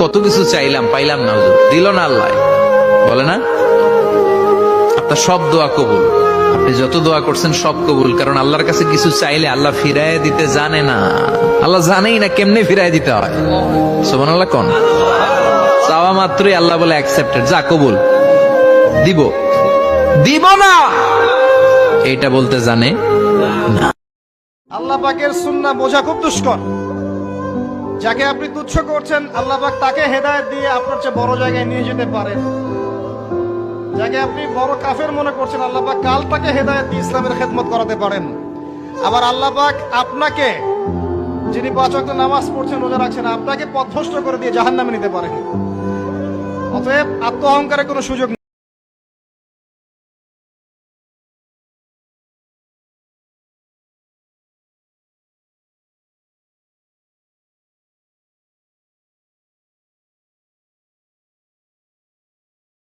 কত কিছু চাইলাম, পাইলাম না, হুজুর দিল না আল্লাহ, বলে না? আপনার সব দোয়া কবুল, আপনি যত দোয়া করছেন সব কবুল। কারণ আল্লাহর কাছে কিছু চাইলে আল্লাহ ফিরায় দিতে জানে না, আল্লাহ জানেই না কেমনে ফিরায় দিতে হয়। সুবহানাল্লাহ কোন? চাওয়া মাত্রই আল্লাহ বলে অ্যাকসেপ্টেড, যা কবুল, দিব দিব না এটা বলতে জানে না। আল্লাহ পাকের সুন্নাহ বোঝা খুব দুষ্কর। যাকে আপনি তুচ্ছ করছেন, আল্লাহ পাক তাকে হেদায়েত দিয়ে আপনার চেয়ে বড় জায়গায় নিয়ে যেতে পারেন। যাকে আপনি বড় কাফের মনে করছেন, আল্লাহ পাক কাল তাকে হেদায়েত দিয়ে ইসলামের খেদমত করাতে পারেন। আবার আল্লাহ পাক আপনাকে, যিনি 5 ওয়াক্ত নামাজ পড়ছেন, রোজা রাখছেন, আপনাকে পথভ্রষ্ট করে দিয়ে জাহান্নামে নিতে পারেন। অতএব আত্ম অহংকারের কোনো সুযোগ নেই।